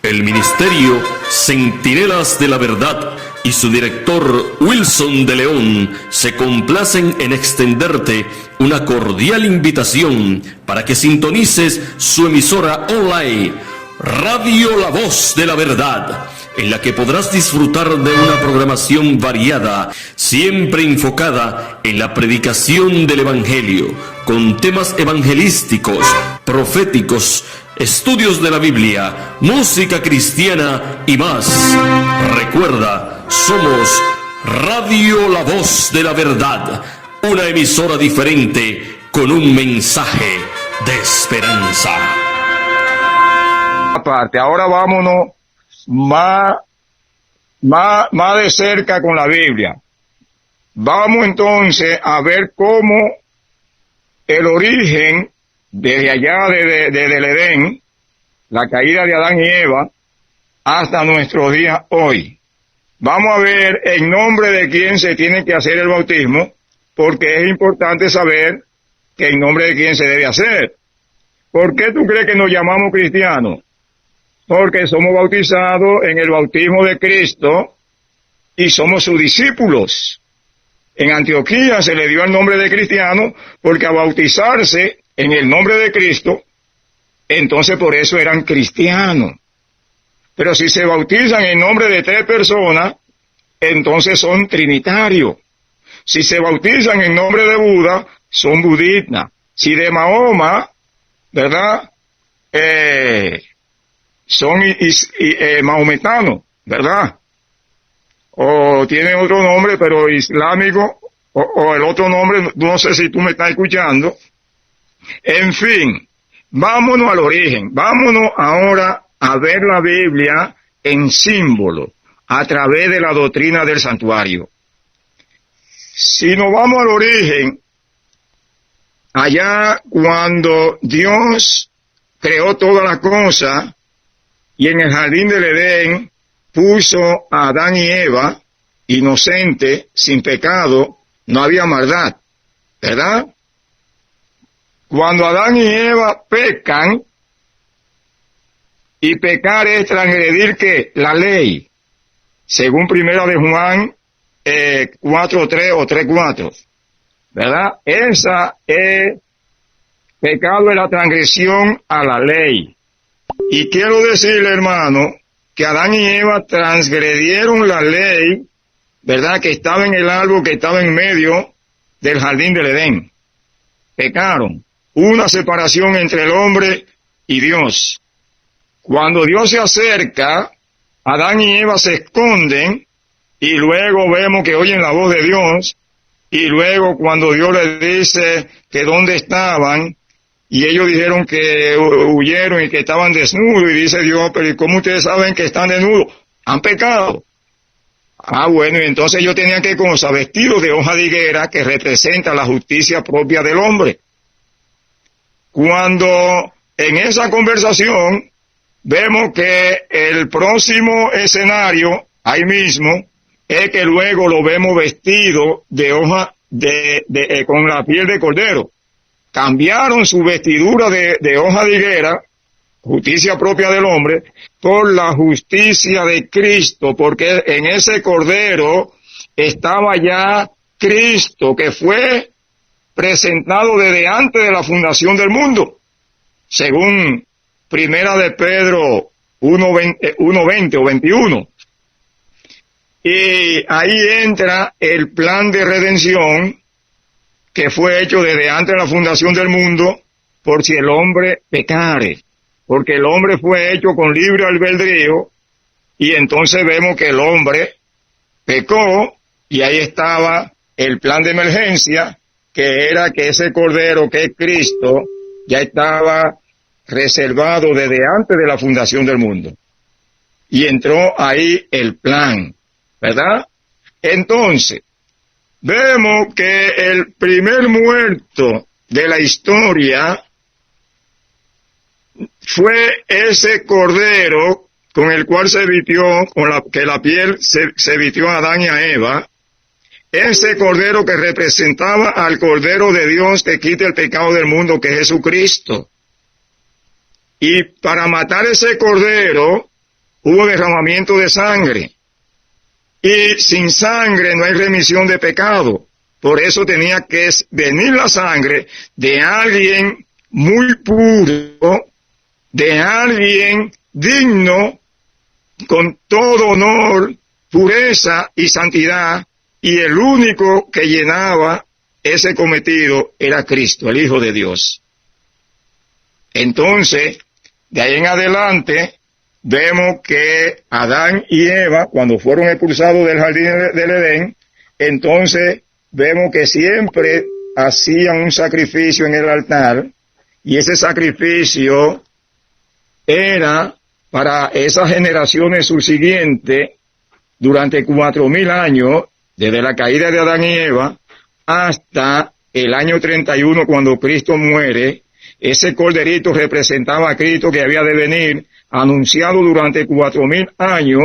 El ministerio Centinelas de la Verdad y su director Wilson de León se complacen en extenderte una cordial invitación para que sintonices su emisora online, Radio La Voz de la Verdad, en la que podrás disfrutar de una programación variada, siempre enfocada en la predicación del Evangelio, con temas evangelísticos, proféticos, estudios de la Biblia, música cristiana y más. Recuerda, somos Radio La Voz de la Verdad, una emisora diferente con un mensaje de esperanza. Aparte, ahora vámonos más de cerca con la Biblia. Vamos entonces a ver cómo el origen desde allá desde el Edén, la caída de Adán y Eva, hasta nuestros días hoy. Vamos a ver en nombre de quién se tiene que hacer el bautismo, porque es importante saber que en nombre de quién se debe hacer. ¿Por qué tú crees que nos llamamos cristianos? Porque somos bautizados en el bautismo de Cristo y somos sus discípulos. En Antioquía se le dio el nombre de cristiano porque a bautizarse en el nombre de Cristo, entonces por eso eran cristianos. Pero si se bautizan en nombre de 3 personas, entonces son trinitarios. Si se bautizan en nombre de Buda, son budistas. Si de Mahoma, ¿verdad? Son mahometanos, ¿verdad? O tienen otro nombre, pero islámico, o el otro nombre, no sé si tú me estás escuchando. En fin, vámonos al origen, vámonos ahora a ver la Biblia en símbolo, a través de la doctrina del santuario. Si nos vamos al origen, allá cuando Dios creó todas las cosas, y en el jardín del Edén puso a Adán y Eva, inocentes, sin pecado, no había maldad, ¿verdad? Cuando Adán y Eva pecan, y pecar es transgredir ¿qué? La ley, según primera de Juan 4:3 o 3:4, ¿verdad? Esa es, pecado es la transgresión a la ley. Y quiero decirle, hermano, que Adán y Eva transgredieron la ley, ¿verdad? Que estaba en el árbol, que estaba en medio del jardín del Edén. Pecaron. Una separación entre el hombre y Dios. Cuando Dios se acerca, Adán y Eva se esconden, y luego vemos que oyen la voz de Dios, y luego cuando Dios les dice que dónde estaban, y ellos dijeron que huyeron y que estaban desnudos, y dice Dios, pero ¿cómo ustedes saben que están desnudos? Han pecado. Bueno, y entonces ellos tenían que cosa, vestidos de hoja de higuera, que representa la justicia propia del hombre. Cuando en esa conversación vemos que el próximo escenario, ahí mismo, es que luego lo vemos vestido de hoja con la piel de cordero. Cambiaron su vestidura de hoja de higuera, justicia propia del hombre, por la justicia de Cristo, porque en ese cordero estaba ya Cristo, que fue presentado desde antes de la fundación del mundo, según Primera de Pedro 1:20 o 21. Y ahí entra el plan de redención que fue hecho desde antes de la fundación del mundo, por si el hombre pecare, porque el hombre fue hecho con libre albedrío, y entonces vemos que el hombre pecó, y ahí estaba el plan de emergencia, que era que ese cordero, que es Cristo, ya estaba reservado desde antes de la fundación del mundo. Y entró ahí el plan, ¿verdad? Entonces, vemos que el primer muerto de la historia fue ese cordero con el cual se vistió, que la piel se vistió a Adán y a Eva, ese cordero que representaba al Cordero de Dios que quita el pecado del mundo, que es Jesucristo. Y para matar ese cordero, hubo derramamiento de sangre. Y sin sangre no hay remisión de pecado. Por eso tenía que venir la sangre de alguien muy puro, de alguien digno, con todo honor, pureza y santidad, y el único que llenaba ese cometido era Cristo, el Hijo de Dios. Entonces, de ahí en adelante, vemos que Adán y Eva, cuando fueron expulsados del jardín del Edén, entonces vemos que siempre hacían un sacrificio en el altar, y ese sacrificio era para esas generaciones subsiguientes durante 4000 años, desde la caída de Adán y Eva hasta el año 31, cuando Cristo muere. Ese corderito representaba a Cristo que había de venir, anunciado durante 4000 años,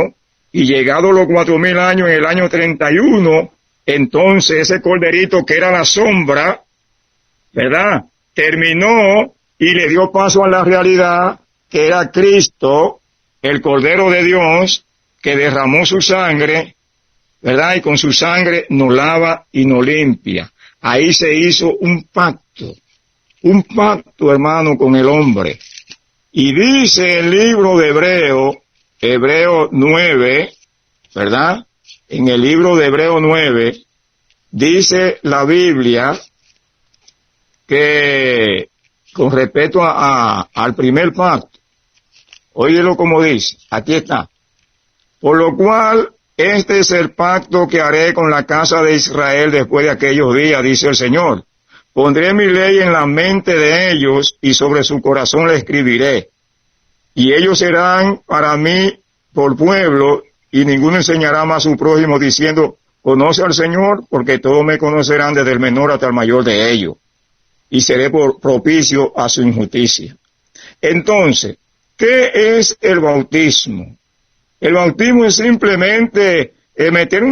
y llegado los 4000 años, en el año 31, entonces ese corderito que era la sombra, ¿verdad?, terminó y le dio paso a la realidad, que era Cristo, el Cordero de Dios, que derramó su sangre, ¿verdad?, y con su sangre nos lava y nos limpia. Ahí se hizo un pacto, hermano, con el hombre. Y dice el libro de Hebreo 9, ¿verdad? En el libro de Hebreo 9, dice la Biblia que con respecto al primer pacto, óyelo como dice, aquí está. Por lo cual, este es el pacto que haré con la casa de Israel después de aquellos días, dice el Señor. Pondré mi ley en la mente de ellos y sobre su corazón la escribiré. Y ellos serán para mí por pueblo, y ninguno enseñará más a su prójimo diciendo, conoce al Señor, porque todos me conocerán desde el menor hasta el mayor de ellos. Y seré propicio a su injusticia. Entonces, ¿qué es el bautismo? El bautismo es simplemente meter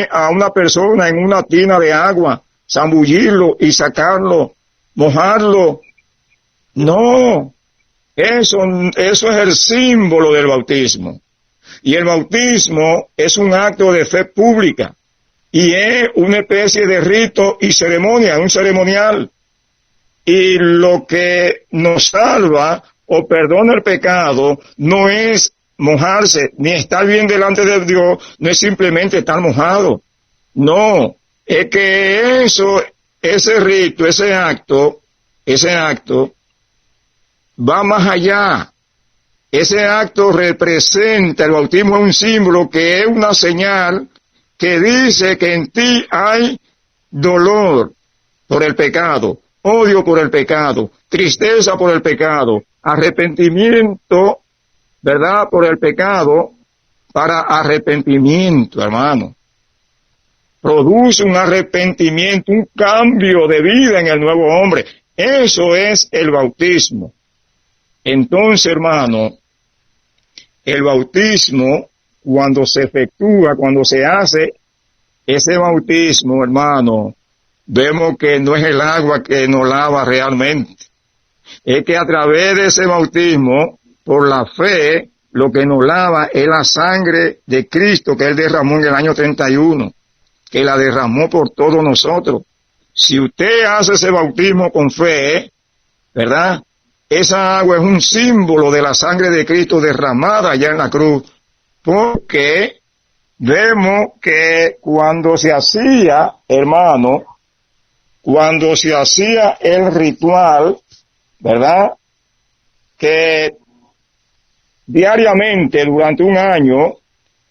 a una persona en una tina de agua, zambullirlo y sacarlo, mojarlo. No, eso es el símbolo del bautismo. Y el bautismo es un acto de fe pública y es una especie de rito y ceremonia, un ceremonial. Y lo que nos salva o perdona el pecado no es mojarse, ni estar bien delante de Dios, no es simplemente estar mojado. No, es que ese rito, ese acto va más allá. Ese acto representa, el bautismo es un símbolo que es una señal que dice que en ti hay dolor por el pecado, odio por el pecado, tristeza por el pecado, arrepentimiento, ¿verdad?, por el pecado, para arrepentimiento, hermano. Produce un arrepentimiento, un cambio de vida en el nuevo hombre. Eso es el bautismo. Entonces, hermano, el bautismo, cuando se efectúa, cuando se hace ese bautismo, hermano, vemos que no es el agua que nos lava realmente. Es que a través de ese bautismo, por la fe, lo que nos lava es la sangre de Cristo que Él derramó en el año 31, que la derramó por todos nosotros. Si usted hace ese bautismo con fe, ¿verdad?, esa agua es un símbolo de la sangre de Cristo derramada allá en la cruz, porque vemos que cuando se hacía, hermano, cuando se hacía el ritual, ¿verdad?, que diariamente durante un año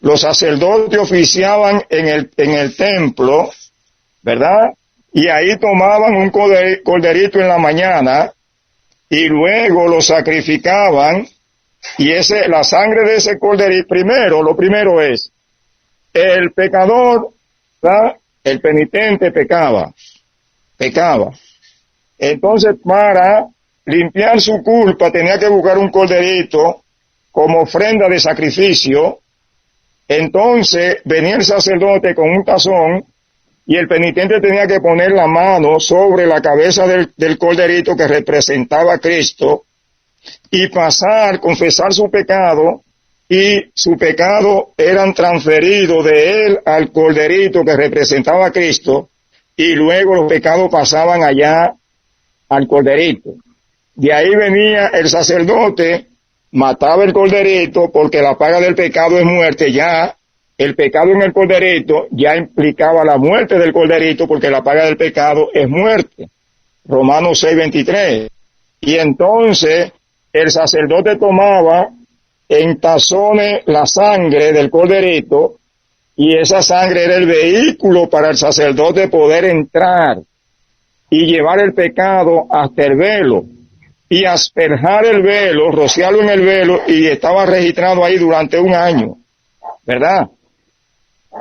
los sacerdotes oficiaban en el templo, ¿verdad?, y ahí tomaban un corderito en la mañana y luego lo sacrificaban, y la sangre de ese corderito, lo primero es, el pecador, ¿verdad?, el penitente pecaba. Entonces, para limpiar su culpa tenía que buscar un corderito como ofrenda de sacrificio. Entonces venía el sacerdote con un tazón y el penitente tenía que poner la mano sobre la cabeza del corderito que representaba a Cristo y confesar su pecado, y su pecado eran transferidos de él al corderito que representaba a Cristo, y luego los pecados pasaban allá al corderito. De ahí venía el sacerdote, mataba el corderito, porque la paga del pecado es muerte. Ya el pecado en el corderito ya implicaba la muerte del corderito, porque la paga del pecado es muerte. Romanos 6:23. Y entonces el sacerdote tomaba en tazones la sangre del corderito, y esa sangre era el vehículo para el sacerdote poder entrar y llevar el pecado hasta el velo, y asperjar el velo, rociarlo en el velo, y estaba registrado ahí durante un año, ¿verdad?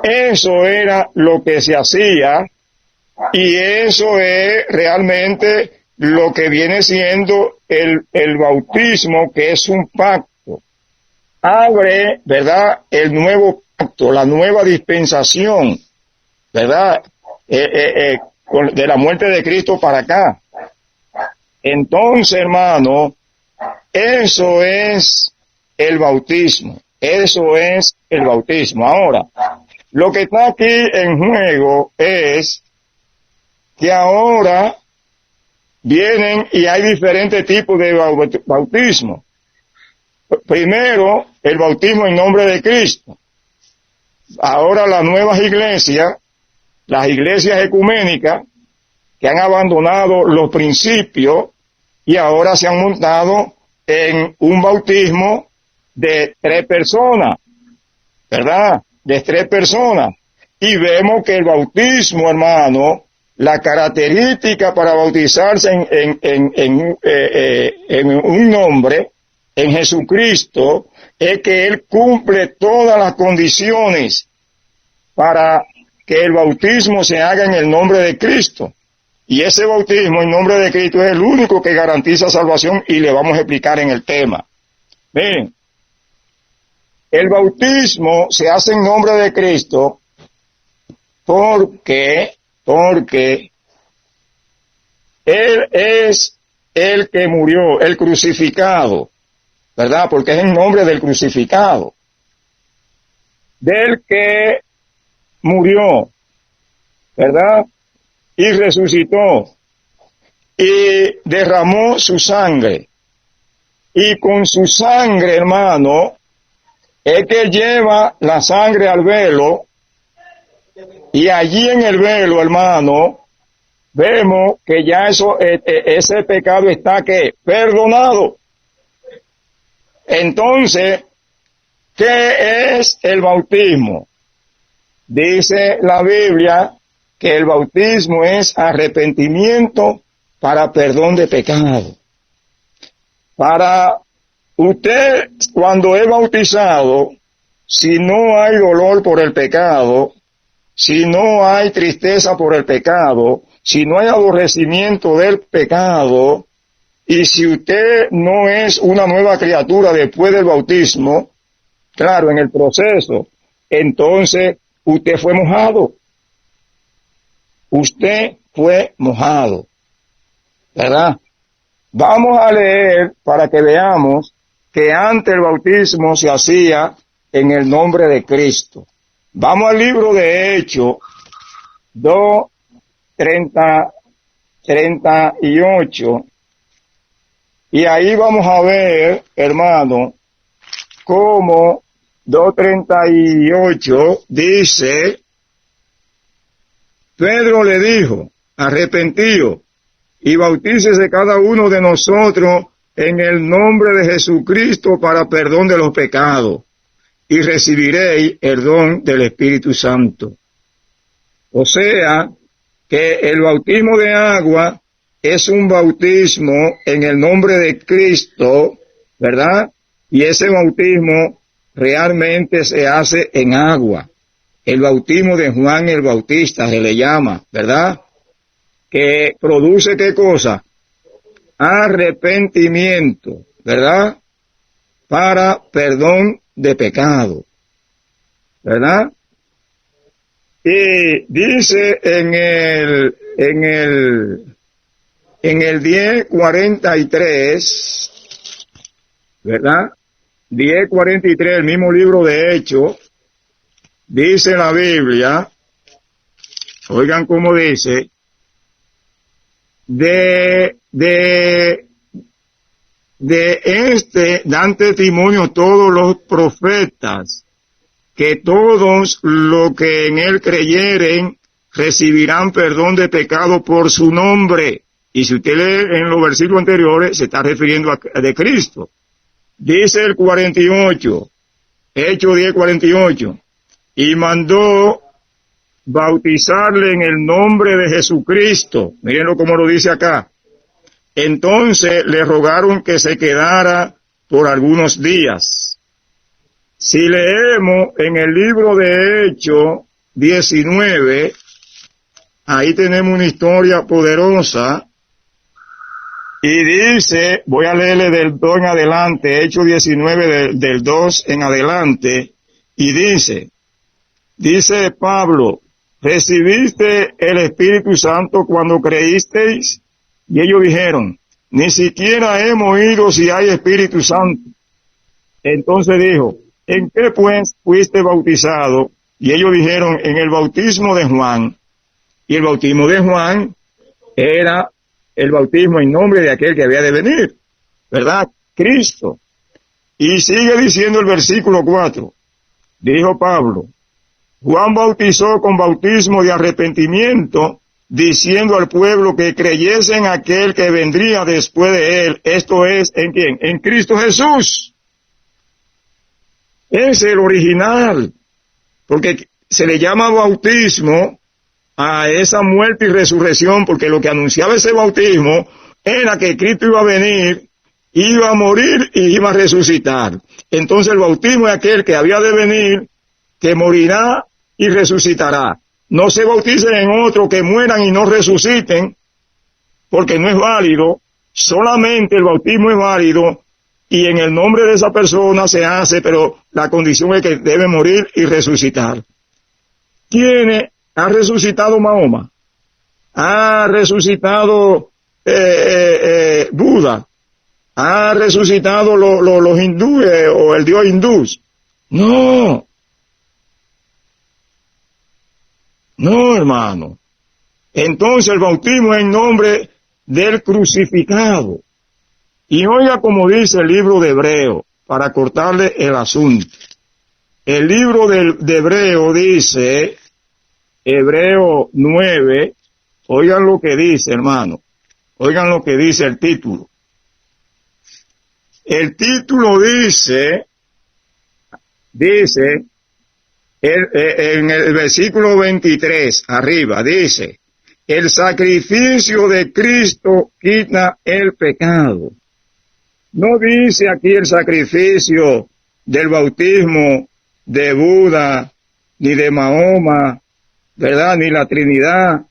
Eso era lo que se hacía, y eso es realmente lo que viene siendo el bautismo, que es un pacto. Abre, ¿verdad?, el nuevo pacto, la nueva dispensación, ¿verdad?, de la muerte de Cristo para acá. Entonces, hermano, eso es el bautismo. Eso es el bautismo. Ahora, lo que está aquí en juego es que ahora vienen y hay diferentes tipos de bautismo. Primero, el bautismo en nombre de Cristo. Ahora las nuevas iglesias, las iglesias ecuménicas, que han abandonado los principios y ahora se han montado en un bautismo de 3 personas, ¿verdad? De 3 personas. Y vemos que el bautismo, hermano, la característica para bautizarse en un nombre, en Jesucristo, es que Él cumple todas las condiciones para que el bautismo se haga en el nombre de Cristo. Y ese bautismo en nombre de Cristo es el único que garantiza salvación, y le vamos a explicar en el tema. Miren, el bautismo se hace en nombre de Cristo porque Él es el que murió, el crucificado, ¿verdad? Porque es en nombre del crucificado, del que murió, ¿verdad?, y resucitó, y derramó su sangre, y con su sangre, hermano, es que lleva la sangre al velo, y allí en el velo, hermano, vemos que ya ese pecado está que perdonado. Entonces, ¿qué es el bautismo? Dice la Biblia que el bautismo es arrepentimiento para perdón de pecado. Para usted, cuando es bautizado, si no hay dolor por el pecado, si no hay tristeza por el pecado, si no hay aborrecimiento del pecado, y si usted no es una nueva criatura después del bautismo, claro, en el proceso, entonces usted fue mojado. Usted fue mojado, ¿verdad? Vamos a leer para que veamos que antes el bautismo se hacía en el nombre de Cristo. Vamos al libro de Hechos 2:38, y ahí vamos a ver, hermano, cómo 2:38 dice: Pedro le dijo, arrepentíos y bautícese cada uno de nosotros en el nombre de Jesucristo para perdón de los pecados, y recibiréis el don del Espíritu Santo. O sea, que el bautismo de agua es un bautismo en el nombre de Cristo, ¿verdad? Y ese bautismo realmente se hace en agua. El bautismo de Juan el Bautista se le llama, ¿verdad? Que produce, ¿qué cosa? Arrepentimiento, ¿verdad? Para perdón de pecado, ¿verdad? Y dice en el 10:43, ¿verdad? 10:43, el mismo libro de Hechos, dice la Biblia, oigan cómo dice, de este dan testimonio todos los profetas, que todos los que en él creyeren recibirán perdón de pecado por su nombre. Y si usted lee en los versículos anteriores, se está refiriendo a de Cristo. Dice el 48, Hechos 10:48, y mandó bautizarle en el nombre de Jesucristo. Mírenlo como lo dice acá. Entonces le rogaron que se quedara por algunos días. Si leemos en el libro de Hechos 19, ahí tenemos una historia poderosa, y dice, voy a leerle del 2 en adelante, Hechos 19 del 2 en adelante, y dice Pablo, ¿recibiste el Espíritu Santo cuando creísteis? Y ellos dijeron, ni siquiera hemos oído si hay Espíritu Santo. Entonces dijo, ¿en qué pues fuiste bautizado? Y ellos dijeron, en el bautismo de Juan. Y el bautismo de Juan era el bautismo en nombre de aquel que había de venir, ¿verdad? Cristo. Y sigue diciendo el versículo 4. Dijo Pablo, Juan bautizó con bautismo de arrepentimiento, diciendo al pueblo que creyese en aquel que vendría después de él. Esto es, ¿en quién? En Cristo Jesús. Es el original, porque se le llama bautismo a esa muerte y resurrección, porque lo que anunciaba ese bautismo era que Cristo iba a venir, iba a morir y iba a resucitar. Entonces el bautismo es aquel que había de venir, que morirá y resucitará. No se bauticen en otro que mueran y no resuciten, porque no es válido. Solamente el bautismo es válido y en el nombre de esa persona se hace, pero la condición es que debe morir y resucitar. ¿Quién ha resucitado Mahoma? Ha resucitado Buda. Ha resucitado los hindúes o el dios hindú. No. No, hermano. Entonces el bautismo es en nombre del crucificado. Y oiga como dice el libro de Hebreo, para cortarle el asunto. El libro de Hebreo dice, Hebreo 9, oigan lo que dice, hermano. Oigan lo que dice el título. El título dice, en el versículo 23, arriba, dice, el sacrificio de Cristo quita el pecado. No dice aquí el sacrificio del bautismo de Buda, ni de Mahoma, ¿verdad? Ni la Trinidad,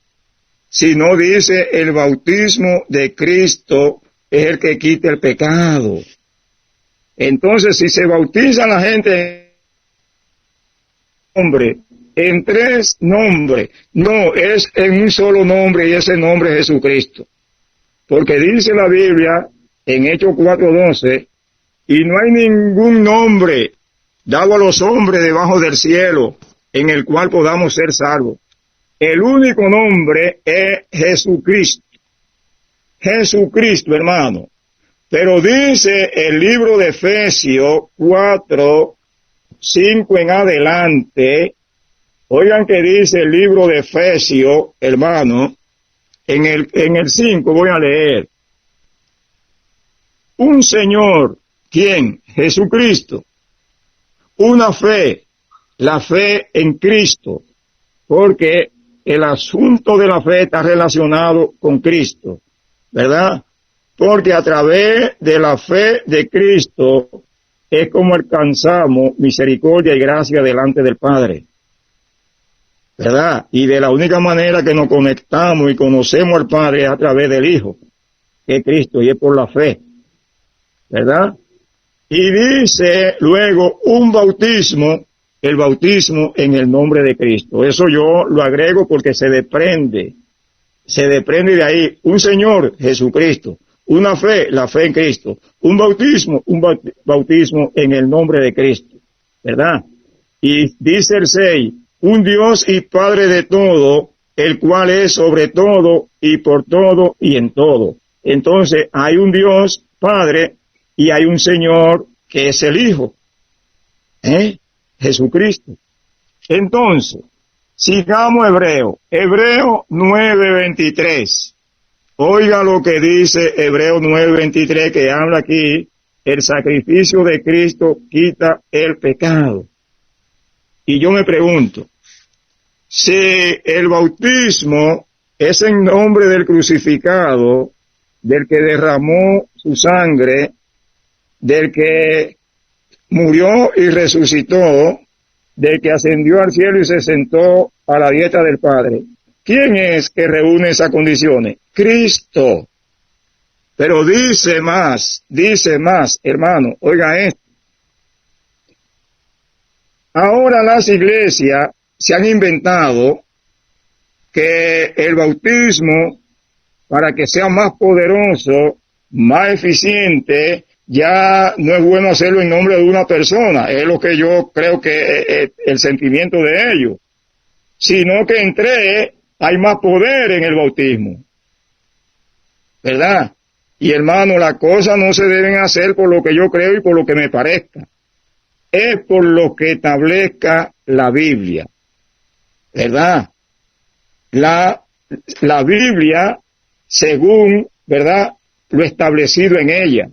sino dice el bautismo de Cristo es el que quita el pecado. Entonces, si se bautiza la gente en tres nombres, no, es en un solo nombre y ese nombre es Jesucristo. Porque dice la Biblia en Hechos 4:12, y no hay ningún nombre dado a los hombres debajo del cielo en el cual podamos ser salvos. El único nombre es Jesucristo. Jesucristo, hermano. Pero dice el libro de Efesios 4:5 en adelante, oigan que dice el libro de Efesios, hermano, en el 5 voy a leer. Un Señor, ¿quién? Jesucristo. Una fe, la fe en Cristo, porque el asunto de la fe está relacionado con Cristo, ¿verdad? Porque a través de la fe de Cristo es como alcanzamos misericordia y gracia delante del Padre, ¿verdad? Y de la única manera que nos conectamos y conocemos al Padre es a través del Hijo, que es Cristo, y es por la fe, ¿verdad? Y dice luego un bautismo, el bautismo en el nombre de Cristo. Eso yo lo agrego porque se desprende de ahí un Señor, Jesucristo, Una fe, la fe en Cristo. Un bautismo en el nombre de Cristo, ¿verdad? Y dice el 6, un Dios y Padre de todo, el cual es sobre todo y por todo y en todo. Entonces hay un Dios Padre y hay un Señor que es el Hijo, Jesucristo. Entonces, sigamos Hebreo 9:23. Oiga lo que dice Hebreo 9:23, que habla aquí, el sacrificio de Cristo quita el pecado. Y yo me pregunto, si el bautismo es en nombre del crucificado, del que derramó su sangre, del que murió y resucitó, del que ascendió al cielo y se sentó a la diestra del Padre, ¿quién es que reúne esas condiciones? Cristo. Pero dice más, hermano, oiga esto. Ahora las iglesias se han inventado que el bautismo, para que sea más poderoso, más eficiente, ya no es bueno hacerlo en nombre de una persona, es lo que yo creo que es el sentimiento de ellos, sino que entre hay más poder en el bautismo, ¿verdad? Y hermano, las cosas no se deben hacer por lo que yo creo y por lo que me parezca, es por lo que establezca la Biblia, ¿verdad? La Biblia, según, ¿verdad?, lo establecido en ella.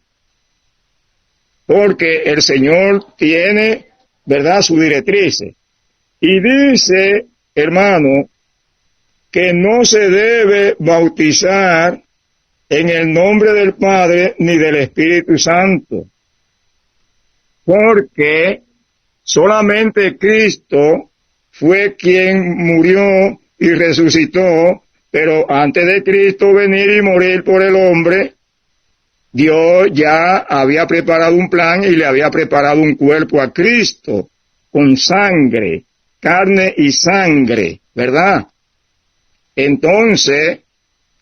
Porque el Señor tiene, ¿verdad?, sus directrices. Y dice, hermano, que no se debe bautizar en el nombre del Padre ni del Espíritu Santo. Porque solamente Cristo fue quien murió y resucitó, pero antes de Cristo venir y morir por el hombre, Dios ya había preparado un plan y le había preparado un cuerpo a Cristo, con sangre, carne y sangre, ¿verdad? Entonces,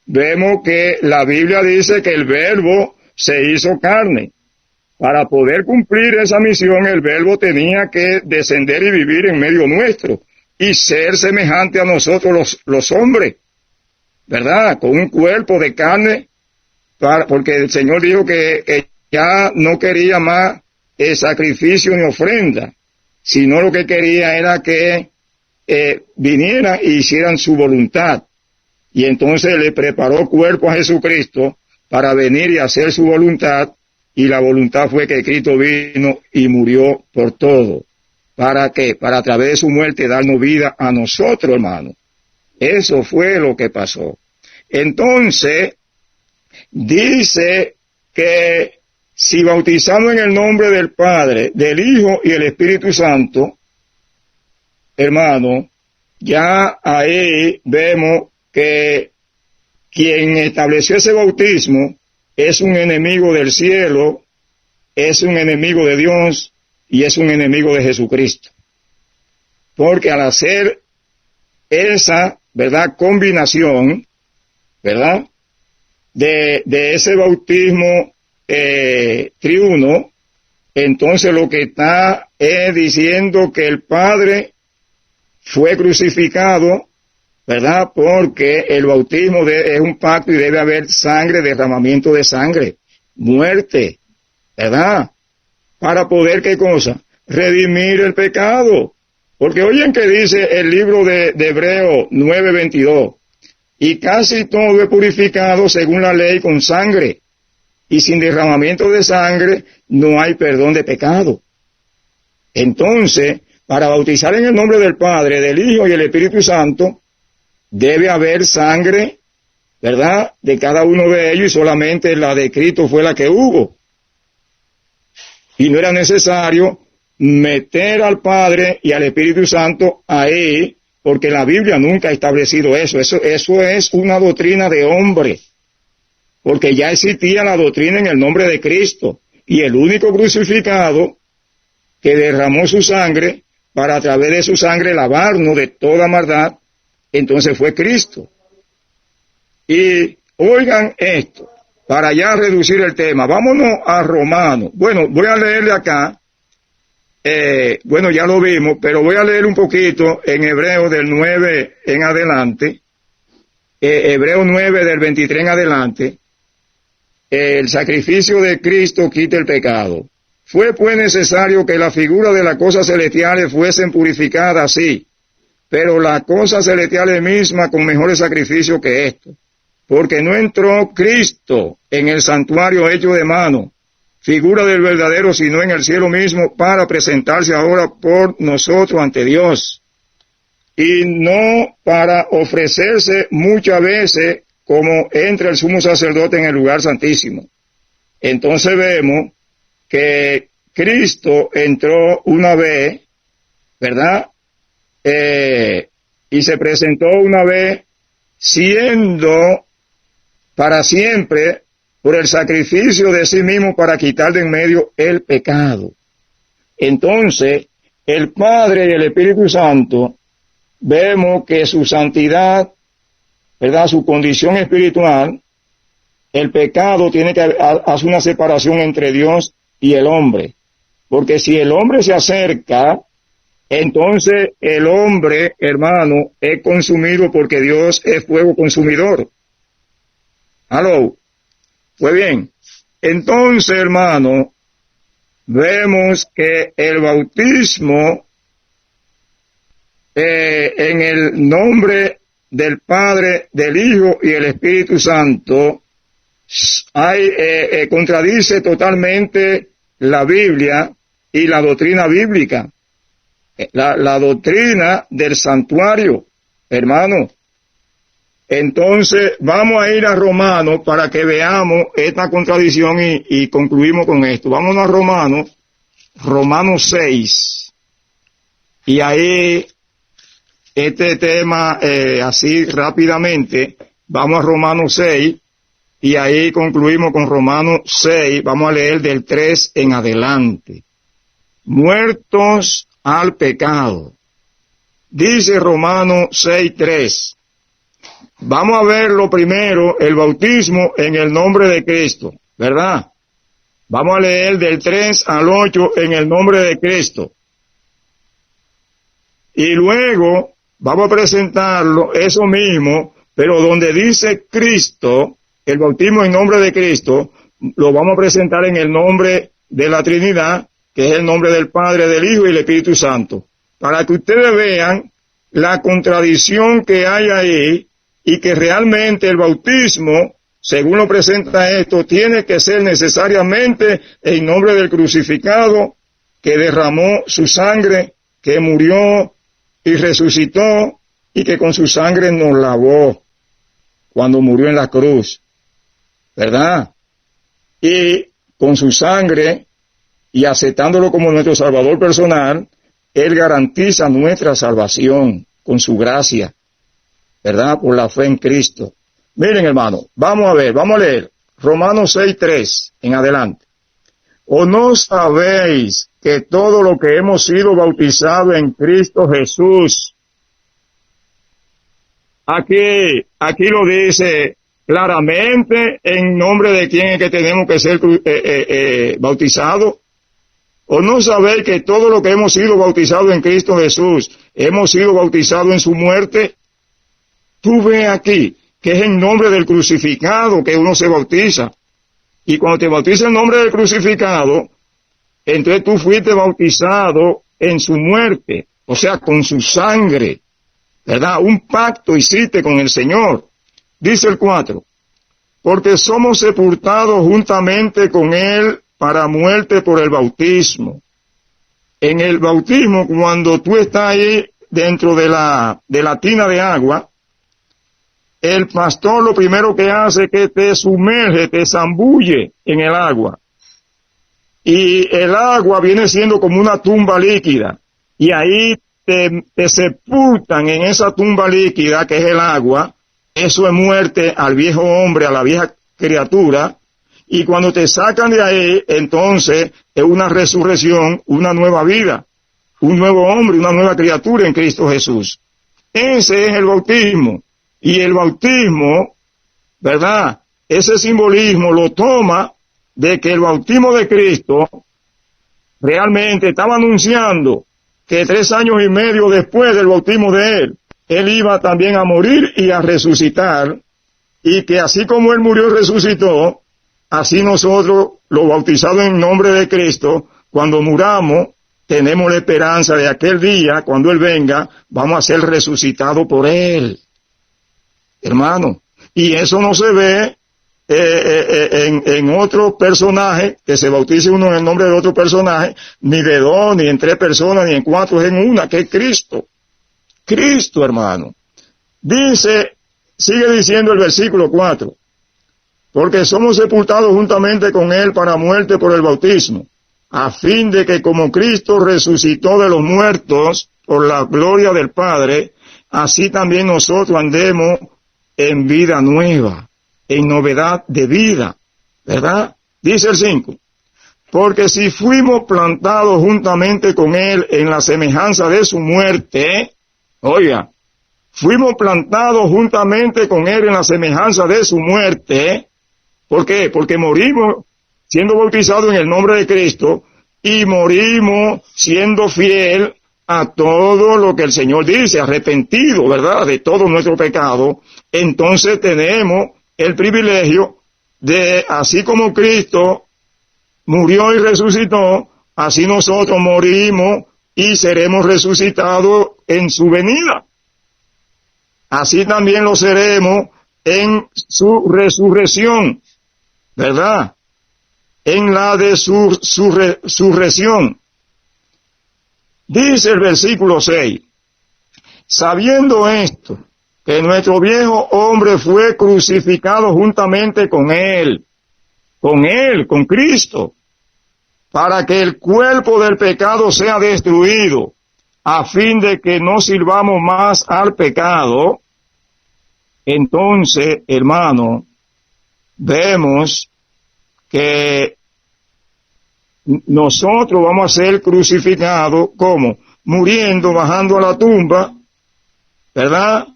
vemos que la Biblia dice que el Verbo se hizo carne. Para poder cumplir esa misión, el Verbo tenía que descender y vivir en medio nuestro y ser semejante a nosotros los hombres, ¿verdad? Con un cuerpo de carne, porque el Señor dijo que ya no quería más sacrificio ni ofrenda, sino lo que quería era que vinieran e hicieran su voluntad. Y entonces le preparó cuerpo a Jesucristo para venir y hacer su voluntad, y la voluntad fue que Cristo vino y murió por todo. ¿Para qué? Para a través de su muerte darnos vida a nosotros, hermano. Eso fue lo que pasó. Entonces, dice que si bautizamos en el nombre del Padre, del Hijo y el Espíritu Santo, hermano, ya ahí vemos que quien estableció ese bautismo es un enemigo del cielo, es un enemigo de Dios y es un enemigo de Jesucristo. Porque al hacer esa, ¿verdad?, combinación, ¿verdad?, de ese bautismo triuno, entonces lo que está es diciendo que el Padre fue crucificado, ¿verdad? Porque el bautismo es un pacto y debe haber sangre, derramamiento de sangre, muerte, ¿verdad? Para poder, ¿qué cosa? Redimir el pecado. Porque oyen que dice el libro de Hebreo 9:22, y casi todo es purificado según la ley con sangre, y sin derramamiento de sangre no hay perdón de pecado. Entonces, para bautizar en el nombre del Padre, del Hijo y el Espíritu Santo, debe haber sangre, ¿verdad?, de cada uno de ellos, y solamente la de Cristo fue la que hubo. Y no era necesario meter al Padre y al Espíritu Santo ahí, porque la Biblia nunca ha establecido eso. Eso es una doctrina de hombre, porque ya existía la doctrina en el nombre de Cristo, y el único crucificado que derramó su sangre para a través de su sangre lavarnos de toda maldad, entonces fue Cristo. Y oigan esto, para ya reducir el tema. Vámonos a Romanos. Bueno, voy a leerle acá. Bueno, ya lo vimos, pero voy a leer un poquito en Hebreo del 9 en adelante. Hebreo 9 del 23 en adelante. El sacrificio de Cristo quita el pecado. Fue pues necesario que la figura de las cosas celestiales fuesen purificadas, sí, pero las cosas celestiales mismas con mejores sacrificios que esto. Porque no entró Cristo en el santuario hecho de mano, figura del verdadero, sino en el cielo mismo, para presentarse ahora por nosotros ante Dios. Y no para ofrecerse muchas veces como entra el sumo sacerdote en el lugar santísimo. Entonces vemos que Cristo entró una vez, ¿verdad? Y se presentó una vez, siendo para siempre por el sacrificio de sí mismo para quitar de en medio el pecado. Entonces, el Padre y el Espíritu Santo, vemos que su santidad, ¿verdad?, su condición espiritual, el pecado tiene que hacer una separación entre Dios y el hombre. Porque si el hombre se acerca, entonces el hombre, hermano, es consumido porque Dios es fuego consumidor. ¿Aló? Pues bien, entonces, hermano, vemos que el bautismo en el nombre del Padre, del Hijo y el Espíritu Santo contradice totalmente la Biblia y la doctrina bíblica, la doctrina del santuario, hermano. Entonces vamos a ir a Romanos para que veamos esta contradicción y concluimos con esto. Vámonos a Romanos 6, y ahí este tema así rápidamente, vamos a Romanos 6, y ahí concluimos con Romanos 6, vamos a leer del 3 en adelante. Muertos al pecado. Dice Romanos 6:3. Vamos a ver lo primero, el bautismo en el nombre de Cristo, ¿verdad? Vamos a leer del 3 al 8 en el nombre de Cristo. Y luego vamos a presentarlo, eso mismo, pero donde dice Cristo, el bautismo en nombre de Cristo, lo vamos a presentar en el nombre de la Trinidad, que es el nombre del Padre, del Hijo y del Espíritu Santo, para que ustedes vean la contradicción que hay ahí, y que realmente el bautismo, según lo presenta esto, tiene que ser necesariamente en nombre del crucificado, que derramó su sangre, que murió y resucitó, y que con su sangre nos lavó cuando murió en la cruz, ¿verdad? Y con su sangre, y aceptándolo como nuestro Salvador personal, Él garantiza nuestra salvación con su gracia, ¿verdad? Por la fe en Cristo. Miren, hermano, vamos a ver, vamos a leer Romanos 6:3 en adelante. ¿O no sabéis que todo lo que hemos sido bautizados en Cristo Jesús? Aquí lo dice claramente en nombre de quién es que tenemos que ser bautizados. ¿O no sabéis que todo lo que hemos sido bautizados en Cristo Jesús, hemos sido bautizados en su muerte? Tú ves aquí que es en nombre del crucificado que uno se bautiza. Y cuando te bautiza en nombre del crucificado, entonces tú fuiste bautizado en su muerte, o sea, con su sangre, ¿verdad? Un pacto hiciste con el Señor. Dice el 4, porque somos sepultados juntamente con Él para muerte por el bautismo. En el bautismo, cuando tú estás ahí dentro de la tina de agua, el pastor lo primero que hace es que te sumerge, te zambulle en el agua. Y el agua viene siendo como una tumba líquida. Y ahí te sepultan en esa tumba líquida que es el agua. Eso es muerte al viejo hombre, a la vieja criatura. Y cuando te sacan de ahí, entonces es una resurrección, una nueva vida, un nuevo hombre, una nueva criatura en Cristo Jesús. Ese es el bautismo. Y el bautismo, ¿verdad?, ese simbolismo lo toma de que el bautismo de Cristo realmente estaba anunciando que 3 años y medio después del bautismo de él iba también a morir y a resucitar, y que así como él murió y resucitó, así nosotros, los bautizados en nombre de Cristo, cuando muramos, tenemos la esperanza de aquel día, cuando él venga, vamos a ser resucitados por él, hermano. Y eso no se ve en otro personaje, que se bautice uno en el nombre de otro personaje, ni de 2, ni en 3 personas, ni en 4, es en una, que es Cristo. Cristo, hermano. Sigue diciendo el versículo 4, porque somos sepultados juntamente con él para muerte por el bautismo, a fin de que como Cristo resucitó de los muertos por la gloria del Padre, así también nosotros andemos en vida nueva, en novedad de vida, ¿verdad? Dice el 5, porque si fuimos plantados juntamente con él en la semejanza de su muerte, oiga, fuimos plantados juntamente con él en la semejanza de su muerte. ¿Por qué? Porque morimos siendo bautizados en el nombre de Cristo y morimos siendo fiel a todo lo que el Señor dice, arrepentido, ¿verdad?, de todo nuestro pecado. Entonces tenemos el privilegio de, así como Cristo murió y resucitó, así nosotros morimos y seremos resucitados en su venida. Así también lo seremos en su resurrección, ¿verdad? En la de su resurrección. Dice el versículo 6, sabiendo esto, que nuestro viejo hombre fue crucificado juntamente con él, con Cristo, para que el cuerpo del pecado sea destruido, a fin de que no sirvamos más al pecado. Entonces, hermano, vemos que nosotros vamos a ser crucificados, ¿cómo? Muriendo, bajando a la tumba, ¿verdad?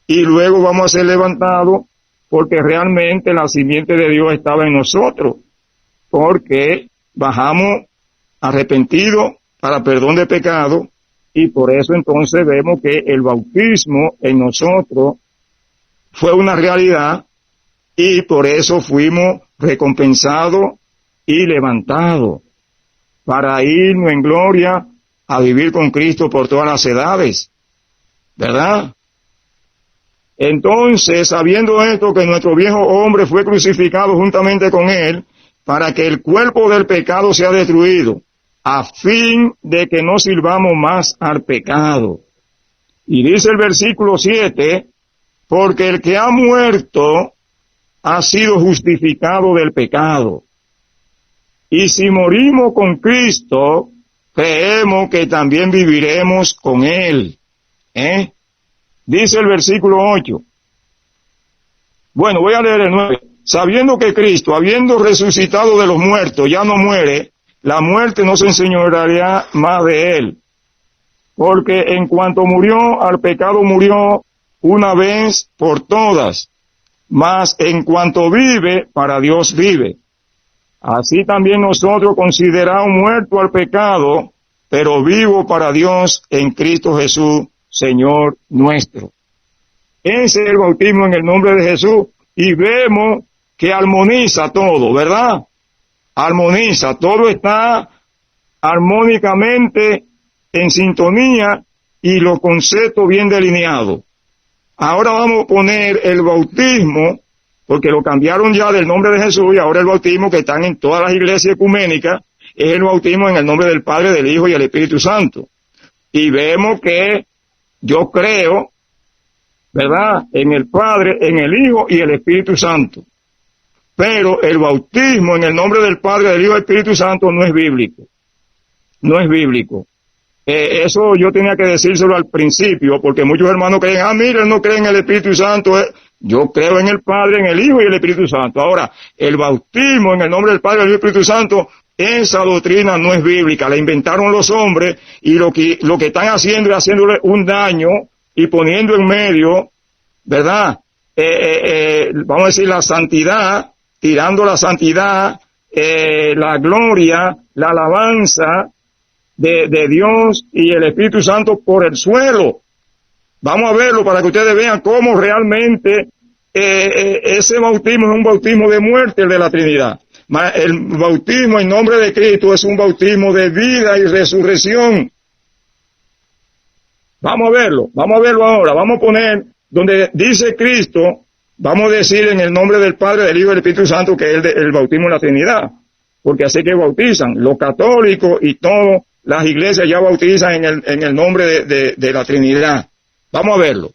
Y luego vamos a ser levantados, porque realmente la simiente de Dios estaba en nosotros, porque bajamos arrepentidos para perdón de pecado, y por eso entonces vemos que el bautismo en nosotros fue una realidad, y por eso fuimos recompensados y levantados para irnos en gloria a vivir con Cristo por todas las edades, ¿verdad? Entonces, sabiendo esto, que nuestro viejo hombre fue crucificado juntamente con él, para que el cuerpo del pecado sea destruido, a fin de que no sirvamos más al pecado. Y dice el versículo 7, porque el que ha muerto ha sido justificado del pecado. Y si morimos con Cristo, creemos que también viviremos con él. Dice el versículo 8. Bueno, voy a leer el 9. Sabiendo que Cristo, habiendo resucitado de los muertos, ya no muere, la muerte no se enseñoreará más de él. Porque en cuanto murió, al pecado murió una vez por todas, mas en cuanto vive, para Dios vive. Así también nosotros consideramos muerto al pecado, pero vivo para Dios en Cristo Jesús, Señor nuestro. Ese es el bautismo en el nombre de Jesús, y vemos que armoniza todo, ¿verdad? Armoniza, todo está armónicamente en sintonía y los conceptos bien delineados. Ahora vamos a poner el bautismo, porque lo cambiaron ya del nombre de Jesús, y ahora el bautismo que están en todas las iglesias ecuménicas es el bautismo en el nombre del Padre, del Hijo y del Espíritu Santo. Y vemos que yo creo, ¿verdad?, en el Padre, en el Hijo y el Espíritu Santo. Pero el bautismo en el nombre del Padre, del Hijo y del Espíritu Santo no es bíblico. No es bíblico. Eso yo tenía que decírselo al principio, porque muchos hermanos creen, mira, no creen en el Espíritu Santo. Yo creo en el Padre, en el Hijo y el Espíritu Santo. Ahora, el bautismo en el nombre del Padre, del Hijo y del Espíritu Santo, esa doctrina no es bíblica. La inventaron los hombres, y lo que están haciendo es haciéndole un daño y poniendo en medio, ¿verdad?, vamos a decir, la santidad, tirando la santidad, la gloria, la alabanza de Dios y el Espíritu Santo por el suelo. Vamos a verlo para que ustedes vean cómo realmente ese bautismo es un bautismo de muerte, el de la Trinidad. El bautismo en nombre de Cristo es un bautismo de vida y resurrección. Vamos a verlo ahora. Vamos a poner donde dice Cristo, vamos a decir en el nombre del Padre, del Hijo y del Espíritu Santo, que es el bautismo en la Trinidad, porque así que bautizan los católicos y todas las iglesias ya bautizan en el nombre de la Trinidad. Vamos a verlo.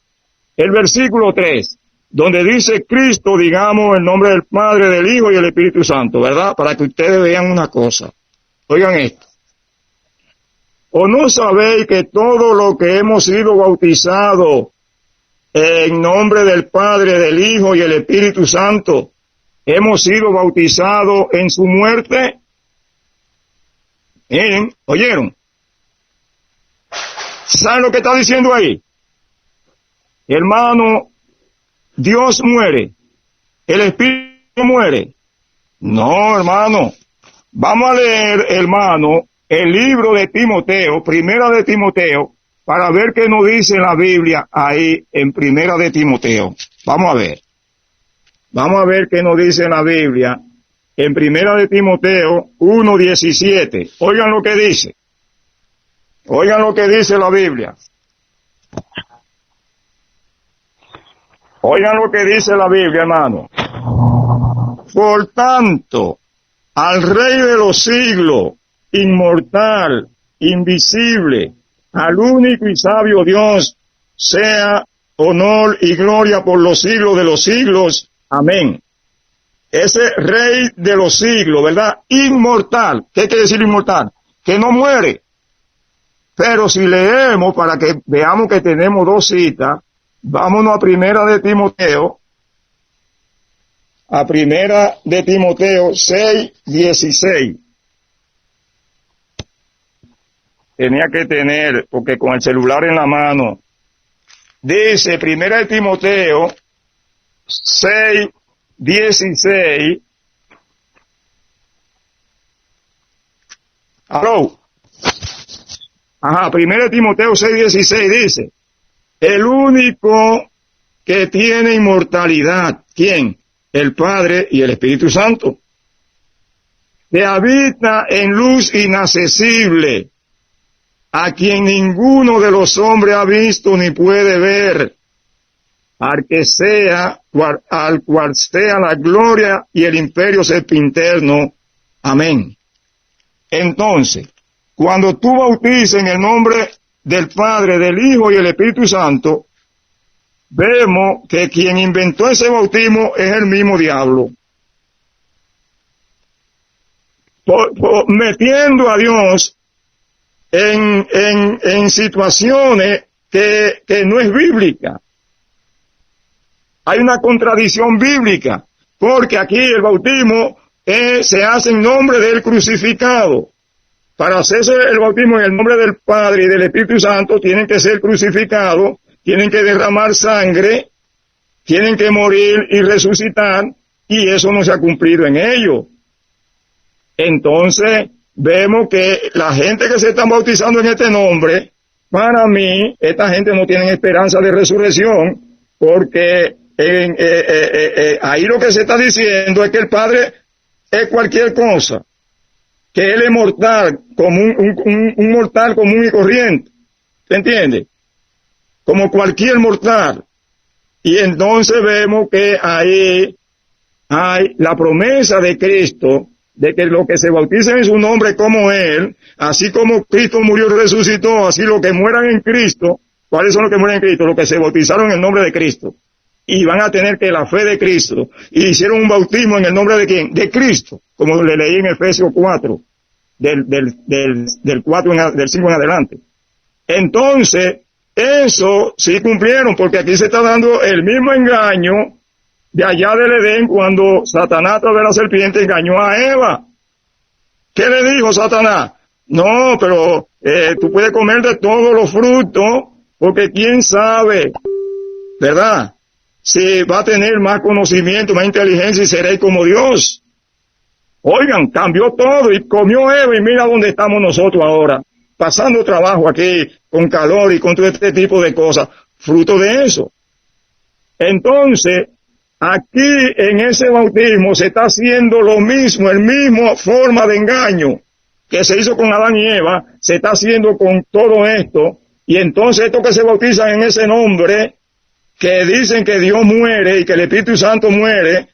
El versículo 3, donde dice Cristo, digamos, el nombre del Padre, del Hijo y del Espíritu Santo, ¿verdad? Para que ustedes vean una cosa. Oigan esto. ¿O no sabéis que todo lo que hemos sido bautizados en nombre del Padre, del Hijo y el Espíritu Santo, hemos sido bautizados en su muerte? Miren, ¿oyeron? ¿Saben lo que está diciendo ahí? Hermano, Dios muere, el Espíritu muere. No, hermano. Vamos a leer, hermano, el libro de Timoteo, Primera de Timoteo, para ver qué nos dice la Biblia ahí en Primera de Timoteo. Vamos a ver. Vamos a ver qué nos dice la Biblia en Primera de Timoteo 1:17. Oigan lo que dice. Oigan lo que dice la Biblia. Oigan lo que dice la Biblia, hermano. Por tanto, al Rey de los siglos, inmortal, invisible, al único y sabio Dios, sea honor y gloria por los siglos de los siglos. Amén. Ese Rey de los siglos, ¿verdad? Inmortal. ¿Qué quiere decir inmortal? Que no muere. Pero si leemos, para que veamos que tenemos dos citas, vámonos a Primera de Timoteo, a Primera de Timoteo 6:16. Tenía que tener, porque con el celular en la mano, dice Primera de Timoteo 6:16. ¿Aló? Ajá, Primera de Timoteo 6:16 dice, el único que tiene inmortalidad, ¿quién? El Padre y el Espíritu Santo, que habita en luz inaccesible, a quien ninguno de los hombres ha visto ni puede ver, al cual sea la gloria y el imperio sempiterno. Amén. Entonces, cuando tú bautizas en el nombre del Padre, del Hijo y el Espíritu Santo, vemos que quien inventó ese bautismo es el mismo diablo. Metiendo a Dios en situaciones que no es bíblica. Hay una contradicción bíblica, porque aquí el bautismo se hace en nombre del crucificado. Para hacerse el bautismo en el nombre del Padre y del Espíritu Santo, tienen que ser crucificados, tienen que derramar sangre, tienen que morir y resucitar, y eso no se ha cumplido en ellos. Entonces, vemos que la gente que se están bautizando en este nombre, para mí, esta gente no tiene esperanza de resurrección, porque ahí lo que se está diciendo es que el Padre es cualquier cosa, que Él es mortal, como un mortal común y corriente, ¿se entiende? Como cualquier mortal. Y entonces vemos que ahí hay la promesa de Cristo, de que los que se bauticen en su nombre como Él, así como Cristo murió y resucitó, así los que mueran en Cristo. ¿Cuáles son los que mueren en Cristo? Los que se bautizaron en el nombre de Cristo. Y van a tener que la fe de Cristo. Y hicieron un bautismo en el nombre de ¿quién? De Cristo. Como le leí en Efesios 4, del 4 del 5 en adelante. Entonces, eso sí cumplieron, porque aquí se está dando el mismo engaño de allá del Edén, cuando Satanás a través de la serpiente engañó a Eva. ¿Qué le dijo Satanás? No, pero tú puedes comer de todos los frutos, porque quién sabe, ¿verdad? si va a tener más conocimiento, más inteligencia y seréis como Dios. Oigan, cambió todo y comió Eva y mira dónde estamos nosotros ahora, pasando trabajo aquí, con calor y con todo este tipo de cosas, fruto de eso. Entonces, aquí en ese bautismo se está haciendo lo mismo, el mismo forma de engaño que se hizo con Adán y Eva, se está haciendo con todo esto, y entonces estos que se bautizan en ese nombre, que dicen que Dios muere y que el Espíritu Santo muere,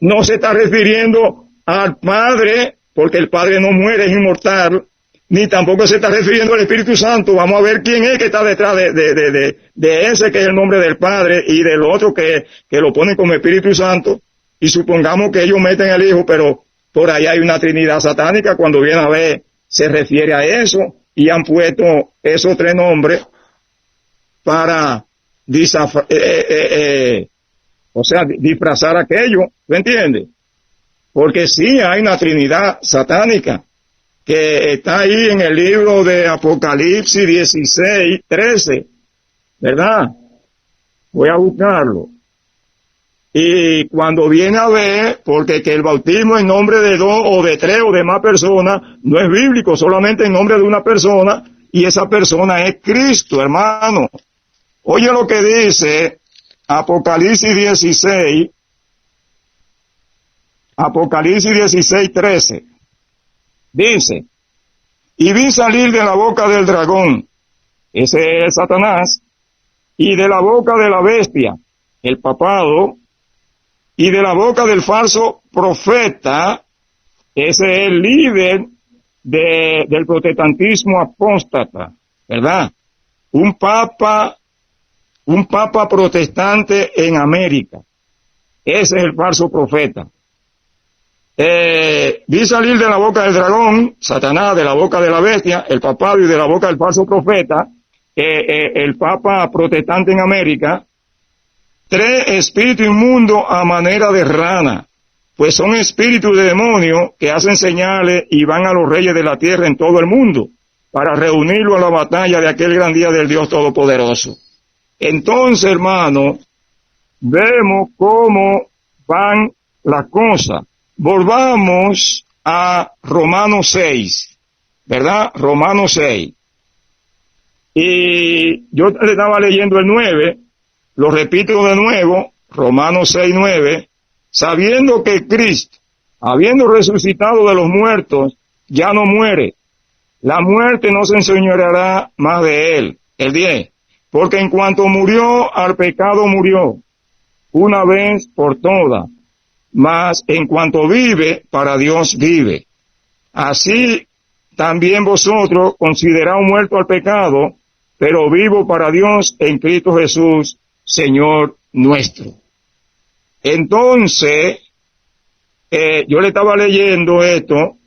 no se está refiriendo al Padre, porque el Padre no muere, es inmortal, ni tampoco se está refiriendo al Espíritu Santo. Vamos a ver quién es que está detrás de ese que es el nombre del Padre y del otro que lo ponen como Espíritu Santo, y supongamos que ellos meten al Hijo, pero por ahí hay una Trinidad satánica. Cuando viene a ver, se refiere a eso, y han puesto esos tres nombres para disfrazar aquello, ¿me entiendes? Porque sí hay una Trinidad satánica que está ahí en el libro de Apocalipsis 16:13, ¿verdad? Voy a buscarlo. Y cuando viene a ver, porque que el bautismo en nombre de dos o de tres o de más personas no es bíblico, solamente en nombre de una persona, y esa persona es Cristo, hermano. Oye lo que dice Apocalipsis 16:13. Dice, y vi salir de la boca del dragón, ese es Satanás, y de la boca de la bestia, el papado, y de la boca del falso profeta, ese es el líder del protestantismo apóstata, ¿verdad? Un papa protestante en América. Ese es el falso profeta. Vi salir de la boca del dragón, Satanás, de la boca de la bestia, el papado y de la boca del falso profeta, el papa protestante en América, tres espíritus inmundos a manera de rana, pues son espíritus de demonios que hacen señales y van a los reyes de la tierra en todo el mundo, para reunirlo a la batalla de aquel gran día del Dios Todopoderoso. Entonces, hermano, vemos cómo van las cosas. Volvamos a Romanos 6, ¿verdad? Romanos 6. Y yo le estaba leyendo el 9, lo repito de nuevo, Romanos 6:9, sabiendo que Cristo, habiendo resucitado de los muertos, ya no muere, la muerte no se enseñoreará más de él. El 10, porque en cuanto murió, al pecado murió, una vez por todas, mas en cuanto vive, para Dios vive. Así también vosotros consideraos muertos al pecado, pero vivo para Dios en Cristo Jesús, Señor nuestro. Entonces, yo le estaba leyendo esto,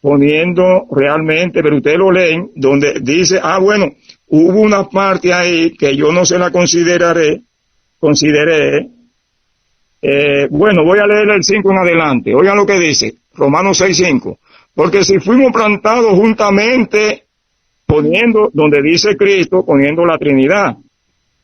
poniendo realmente, pero ustedes lo leen, donde dice, bueno, hubo una parte ahí que yo no se la consideré, bueno, voy a leer el 5 en adelante. Oigan lo que dice, Romanos 6:5. Porque si fuimos plantados juntamente, poniendo, donde dice Cristo, poniendo la Trinidad,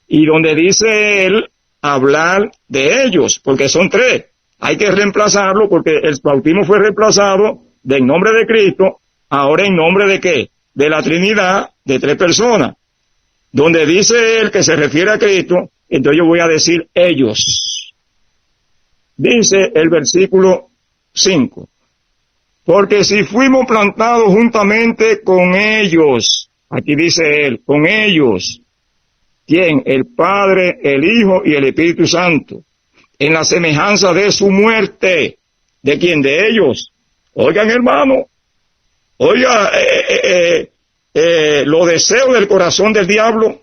y donde dice él, hablar de ellos, porque son tres. Hay que reemplazarlo, porque el bautismo fue reemplazado del nombre de Cristo, ahora en nombre de ¿qué? De la Trinidad, de tres personas. Donde dice él que se refiere a Cristo, entonces yo voy a decir ellos. Dice el versículo 5, porque si fuimos plantados juntamente con ellos, aquí dice él, con ellos, ¿quién? El Padre, el Hijo y el Espíritu Santo, en la semejanza de su muerte. ¿De quién? De ellos. Oigan, hermano, oiga, los deseos del corazón del diablo,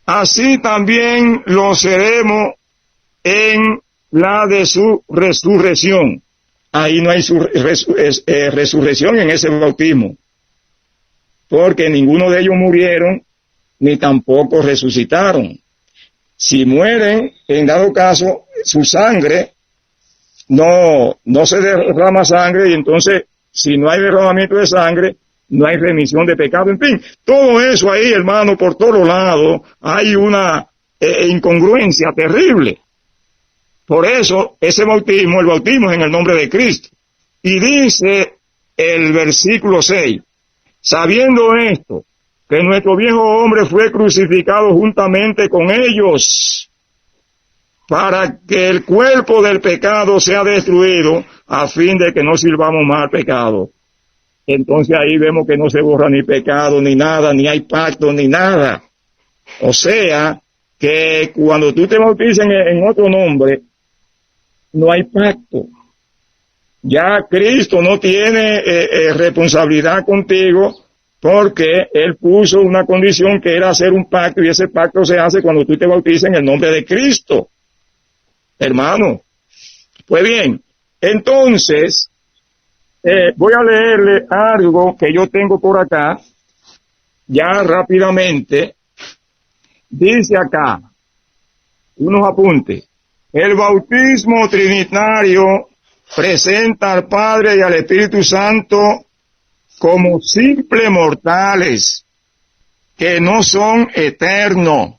así también lo seremos en la de su resurrección. Ahí no hay resurrección en ese bautismo, porque ninguno de ellos murieron, ni tampoco resucitaron. Si mueren, en dado caso, su sangre, no se derrama sangre, y entonces, si no hay derramamiento de sangre, no hay remisión de pecado. En fin, todo eso ahí, hermano, por todos lados, hay una incongruencia terrible. Por eso, ese bautismo, el bautismo es en el nombre de Cristo. Y dice el versículo 6, sabiendo esto, que nuestro viejo hombre fue crucificado juntamente con ellos, para que el cuerpo del pecado sea destruido, a fin de que no sirvamos más al pecado. Entonces ahí vemos que no se borra ni pecado, ni nada, ni hay pacto, ni nada. O sea, que cuando tú te bautizas en otro nombre, no hay pacto. Ya Cristo no tiene responsabilidad contigo, porque Él puso una condición que era hacer un pacto, y ese pacto se hace cuando tú te bautizas en el nombre de Cristo. Hermano, pues bien, entonces, voy a leerle algo que yo tengo por acá, ya rápidamente. Dice acá, unos apuntes. El bautismo trinitario presenta al Padre y al Espíritu Santo como simples mortales, que no son eternos,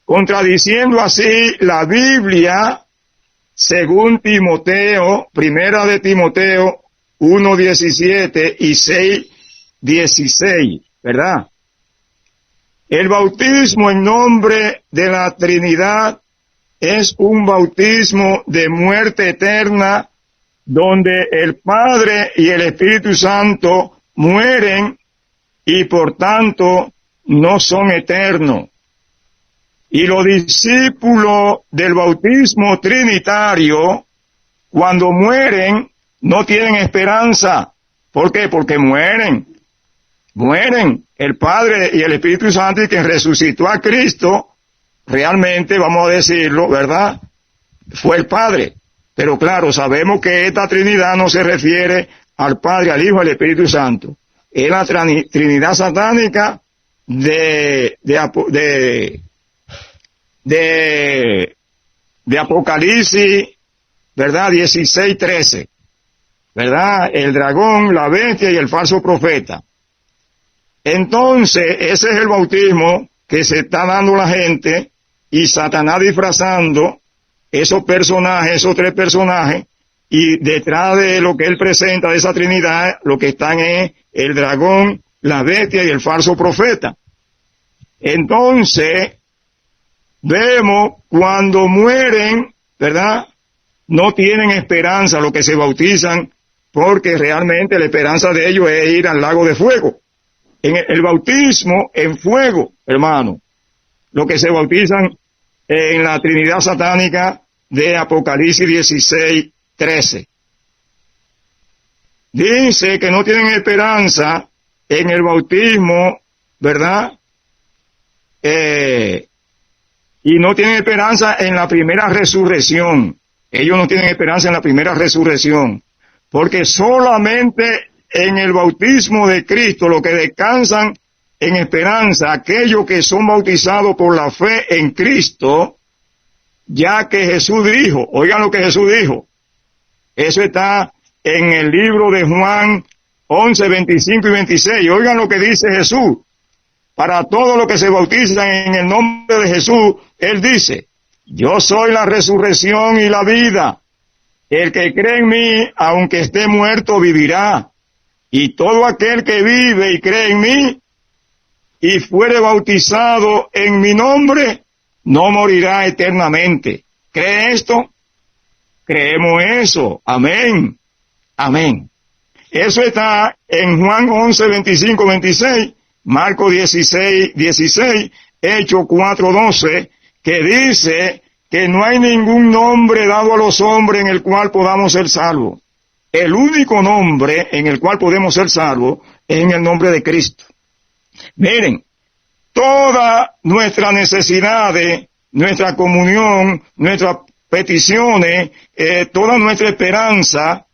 contradiciendo así la Biblia, según Timoteo, primera de Timoteo 1:17 y 6:16, ¿verdad? El bautismo en nombre de la Trinidad es un bautismo de muerte eterna, donde el Padre y el Espíritu Santo mueren y por tanto no son eternos. Y los discípulos del bautismo trinitario, cuando mueren, no tienen esperanza. ¿Por qué? Porque mueren. Mueren. El Padre y el Espíritu Santo, y quien resucitó a Cristo, realmente, vamos a decirlo, ¿verdad?, fue el Padre. Pero claro, sabemos que esta Trinidad no se refiere al Padre, al Hijo y al Espíritu Santo. Es la Trinidad satánica de Apocalipsis, ¿verdad? 16:13, ¿verdad? El dragón, la bestia y el falso profeta. Entonces, ese es el bautismo que se está dando la gente, y Satanás disfrazando esos personajes, esos tres personajes, y detrás de lo que él presenta de esa Trinidad, lo que están es el dragón, la bestia y el falso profeta. Entonces, vemos cuando mueren, ¿verdad?, no tienen esperanza los que se bautizan, porque realmente la esperanza de ellos es ir al lago de fuego. En el bautismo en fuego, hermano, los que se bautizan en la Trinidad satánica de Apocalipsis 16:13. Dice que no tienen esperanza en el bautismo, ¿verdad? Y no tienen esperanza en la primera resurrección. Ellos no tienen esperanza en la primera resurrección, porque solamente en el bautismo de Cristo lo que descansan en esperanza aquellos que son bautizados por la fe en Cristo, ya que Jesús dijo, oigan lo que Jesús dijo, eso está en el libro de Juan 11:25 y 26, oigan lo que dice Jesús, para todos los que se bautizan en el nombre de Jesús, Él dice, yo soy la resurrección y la vida, el que cree en mí, aunque esté muerto, vivirá, y todo aquel que vive y cree en mí, y fuere bautizado en mi nombre, no morirá eternamente. ¿Cree esto? Creemos eso. Amén. Amén. Eso está en Juan 11:25, 26, Marcos 16:16, Hechos 4:12, que dice que no hay ningún nombre dado a los hombres en el cual podamos ser salvos. El único nombre en el cual podemos ser salvos es en el nombre de Cristo. Miren, todas nuestras necesidades, nuestra comunión, nuestras peticiones, toda nuestra esperanza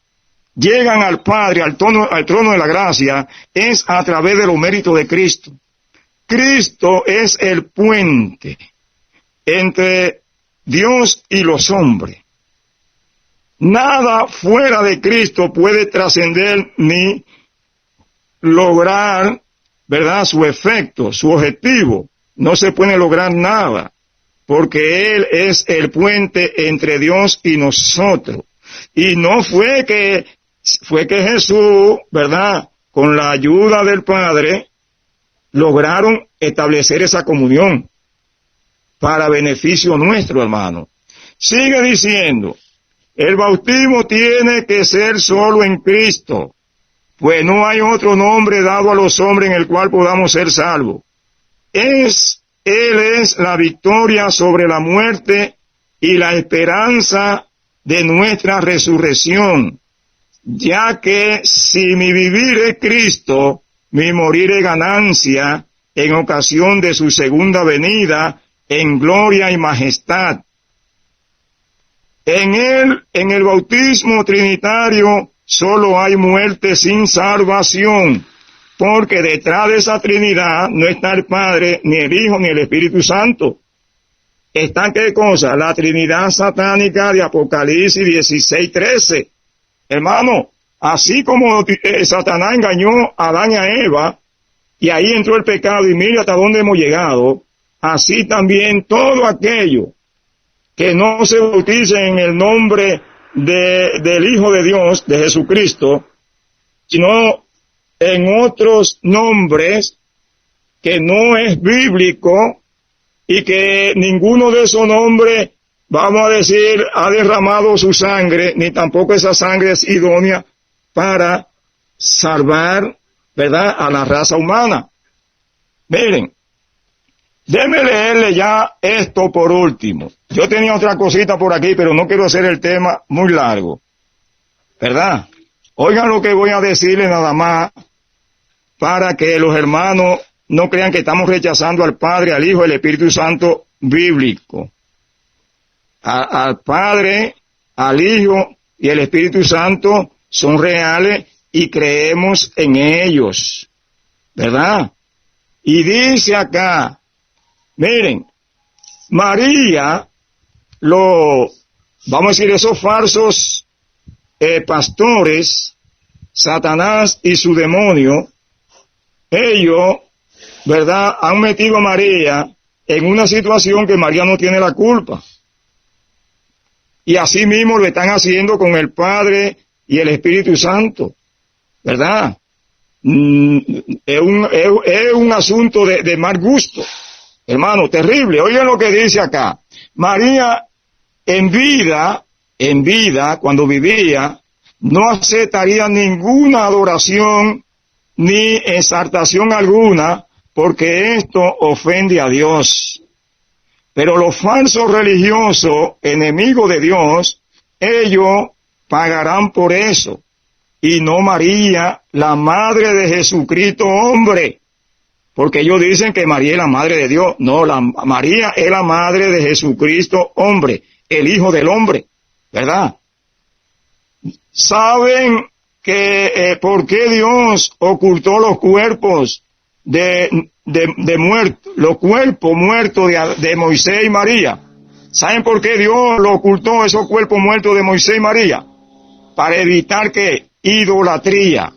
llegan al Padre, al trono de la gracia, es a través de los méritos de Cristo. Cristo es el puente entre Dios y los hombres. Nada fuera de Cristo puede trascender ni lograr, ¿verdad?, su efecto, su objetivo. no se puede lograr nada, porque Él es el puente entre Dios y nosotros. Y no fue que Jesús, ¿verdad?, con la ayuda del Padre, lograron establecer esa comunión para beneficio nuestro, hermano. Sigue diciendo, el bautismo tiene que ser solo en Cristo, pues no hay otro nombre dado a los hombres en el cual podamos ser salvos. Él es la victoria sobre la muerte y la esperanza de nuestra resurrección, ya que si mi vivir es Cristo, mi morir es ganancia en ocasión de su segunda venida en gloria y majestad. En el bautismo trinitario, solo hay muerte sin salvación, porque detrás de esa Trinidad no está el Padre, ni el Hijo, ni el Espíritu Santo. ¿Está qué cosa? La Trinidad satánica de Apocalipsis 16:13. Hermano, así como Satanás engañó a Adán y a Eva, y ahí entró el pecado, y mira hasta dónde hemos llegado, así también todo aquello que no se bautice en el nombre del Hijo de Dios, de Jesucristo, sino en otros nombres que no es bíblico y que ninguno de esos nombres, vamos a decir, ha derramado su sangre, ni tampoco esa sangre es idónea para salvar, ¿verdad?, a la raza humana. Miren, déjenme leerle ya esto por último. Yo tenía otra cosita por aquí, pero no quiero hacer el tema muy largo, ¿verdad? Oigan lo que voy a decirle nada más, para que los hermanos no crean que estamos rechazando al Padre, al Hijo, al Espíritu Santo bíblico. Al Padre, al Hijo y el Espíritu Santo son reales y creemos en ellos, ¿verdad? Y dice acá, miren, María, vamos a decir, esos falsos pastores, Satanás y su demonio, ellos, ¿verdad?, han metido a María en una situación que María no tiene la culpa. Y así mismo lo están haciendo con el Padre y el Espíritu Santo, ¿verdad? Es un asunto de mal gusto, hermano, terrible. Oigan lo que dice acá. María en vida, cuando vivía, no aceptaría ninguna adoración ni exaltación alguna, porque esto ofende a Dios. Pero los falsos religiosos, enemigos de Dios, ellos pagarán por eso. Y no María, la madre de Jesucristo, hombre. Porque ellos dicen que María es la madre de Dios. No, María es la madre de Jesucristo, hombre, el Hijo del hombre, ¿verdad? ¿Saben que por qué Dios ocultó los cuerpos de muertos, los cuerpos muertos de Moisés y María? ¿Saben por qué Dios lo ocultó, esos cuerpos muertos de Moisés y María? Para evitar que idolatría.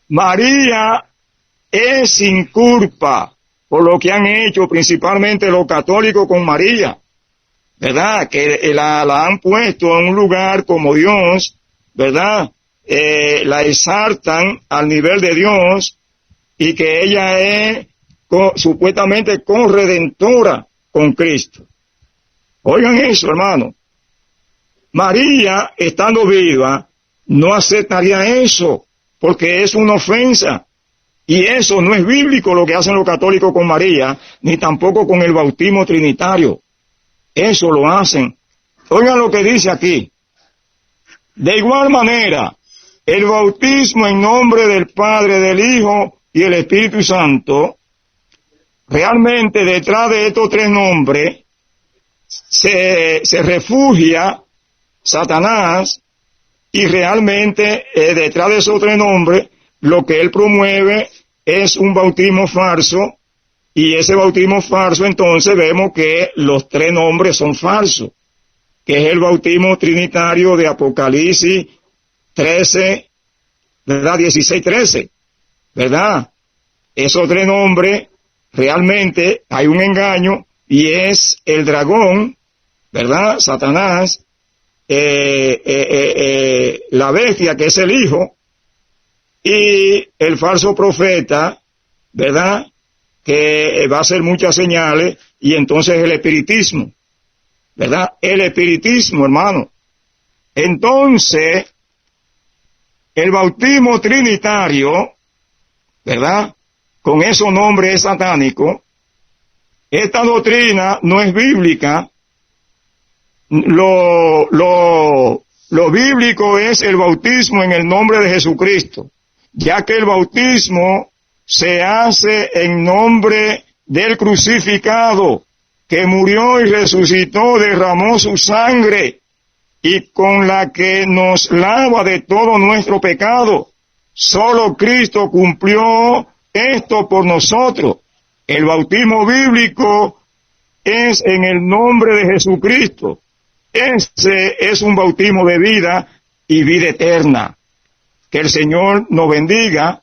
María es sin culpa por lo que han hecho principalmente los católicos con María, ¿verdad? Que la han puesto en un lugar como Dios, ¿verdad? La exaltan al nivel de Dios y que ella es supuestamente corredentora con Cristo. Oigan eso, hermano. María, estando viva, no aceptaría eso, porque es una ofensa. Y eso no es bíblico lo que hacen los católicos con María, ni tampoco con el bautismo trinitario. Eso lo hacen. Oigan lo que dice aquí. De igual manera, el bautismo en nombre del Padre, del Hijo y el Espíritu Santo, realmente detrás de estos tres nombres se refugia Satanás, y realmente detrás de esos tres nombres lo que él promueve es un bautismo falso, y ese bautismo falso entonces vemos que los tres nombres son falsos, que es el bautismo trinitario de Apocalipsis 13, ¿verdad? 16:13, ¿verdad? Esos tres nombres realmente hay un engaño y es el dragón, ¿verdad? Satanás, la bestia que es el hijo, y el falso profeta, ¿verdad? Que va a hacer muchas señales, y entonces el espiritismo, ¿verdad? El espiritismo, hermano. Entonces, el bautismo trinitario, ¿verdad? Con esos nombres satánicos, esta doctrina no es bíblica. Lo bíblico es el bautismo en el nombre de Jesucristo, ya que el bautismo se hace en nombre del crucificado, que murió y resucitó, derramó su sangre, y con la que nos lava de todo nuestro pecado. Solo Cristo cumplió esto por nosotros. El bautismo bíblico es en el nombre de Jesucristo. Ese es un bautismo de vida y vida eterna. Que el Señor nos bendiga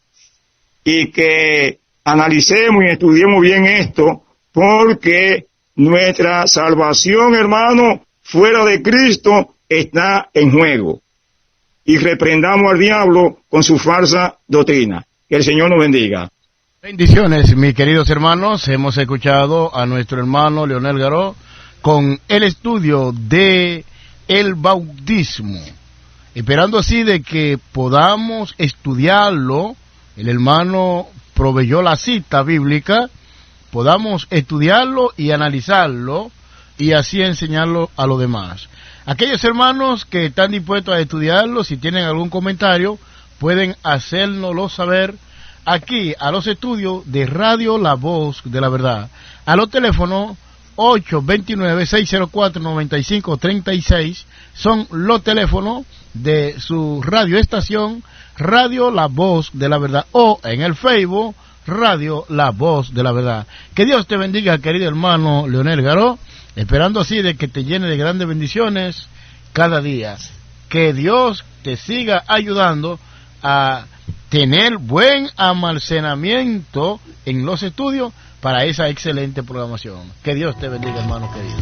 y que analicemos y estudiemos bien esto, porque nuestra salvación, hermano, fuera de Cristo está en juego. Y reprendamos al diablo con su falsa doctrina. Que el Señor nos bendiga. Bendiciones, mis queridos hermanos. Hemos escuchado a nuestro hermano Leonel Garó con el estudio de el bautismo, esperando así de que podamos estudiarlo. El hermano proveyó la cita bíblica, podamos estudiarlo y analizarlo, y así enseñarlo a los demás. Aquellos hermanos que están dispuestos a estudiarlo, si tienen algún comentario, pueden hacérnoslo saber aquí a los estudios de Radio La Voz de la Verdad, a los teléfonos 829-604-9536, son los teléfonos de su radioestación Radio La Voz de la Verdad, o en el Facebook Radio La Voz de la Verdad. Que Dios te bendiga, querido hermano Leonel Garó, esperando así de que te llene de grandes bendiciones cada día. Que Dios te siga ayudando a tener buen almacenamiento en los estudios para esa excelente programación. Que Dios te bendiga, hermano querido.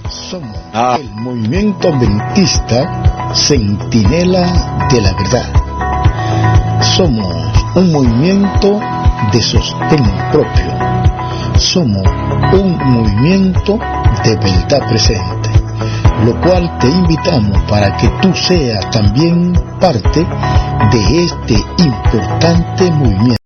Somos el movimiento adventista Centinela de la Verdad. Somos un movimiento de sostén propio. Somos un movimiento de verdad presente, lo cual te invitamos para que tú seas también parte de este importante movimiento.